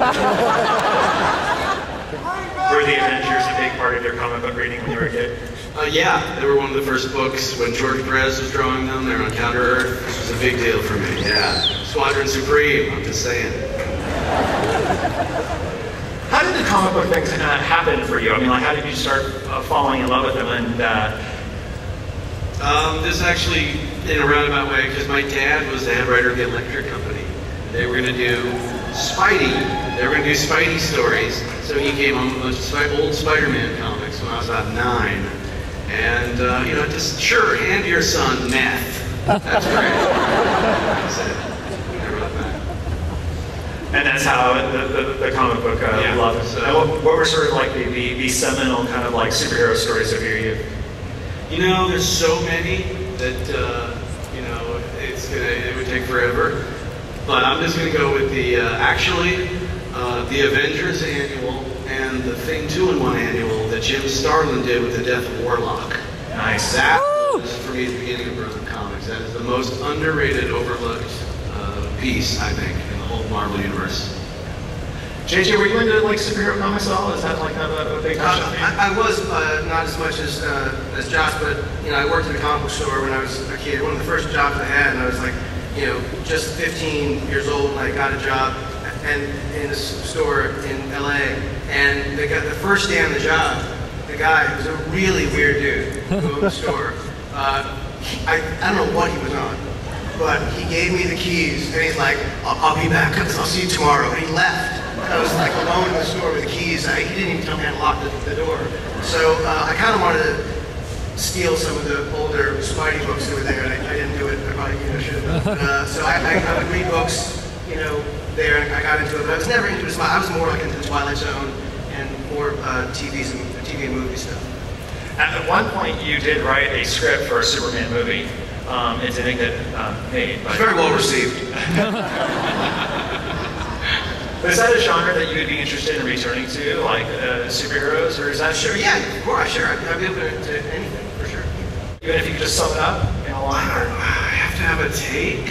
Were the Avengers a big part of your comic book reading when you were a kid? Yeah, they were one of the first books when George Perez was drawing them. They were on Counter-Earth. This was a big deal for me, yeah. Squadron Supreme, I'm just saying. How did the comic book things happen for you? I mean, like, how did you start falling in love with them? And this is actually in a roundabout way, because my dad was the head writer of the Electric Company. They were going to do Spidey. They were going to do Spidey stories. So he came home with old Spider-Man comics when I was about 9. And, you know, just, sure, hand your son meth. That's great. That's it. I wrote that. And that's how the comic book love. So, what were sort of like the seminal kind of like superhero stories of your youth? You know, there's so many that, you know, it would take forever. But I'm just going to go with the, the Avengers annual and the Thing 2-in-1 annual that Jim Starlin did with the Death of Warlock. Nice. That was, for me, the beginning of Marvel Comics. That is the most underrated, overlooked piece, I think, in the whole Marvel universe. JJ, were you into like superhero comics at all? Is that like a big passion for you? I was not as much as Josh, but you know, I worked at a comic book store when I was a kid. One of the first jobs I had, and I was like, you know, just 15 years old, and I got a job in a store in LA. And the first day on the job, the guy was a really weird dude who owned the store. I don't know what he was on, but he gave me the keys, and he's like, I'll be back, I'll see you tomorrow. And he left. I was like alone in the store with the keys. He didn't even tell me how to lock the door. So I kind of wanted to steal some of the older Spidey books that were there, and I didn't do it. I probably should have. So I would read books, you know, there, and I got into it. But I was never into it. I was more like into the Twilight Zone and more TV and movie stuff. At one point, you did write a script for a Superman movie. It didn't get made. But very well received. Is that a genre that you would be interested in returning to, like superheroes, or is that sure? Yeah, of course, sure. I'd be open to anything for sure. Even if you could just sum it up in a line. I have to have a take.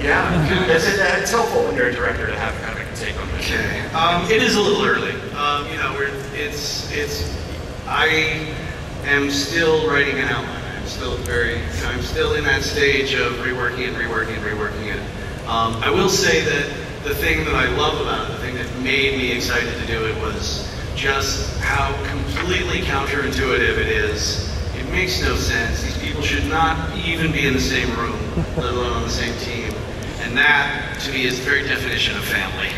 Yeah, it's helpful when you're a director to have kind of a take on it. Okay, it is a little early. You know, I am still writing an outline. I'm still in that stage of reworking it. I will say that the thing that I love about it, the thing that made me excited to do it, was just how completely counterintuitive it is. It makes no sense. These people should not even be in the same room, let alone on the same team. And that, to me, is the very definition of family.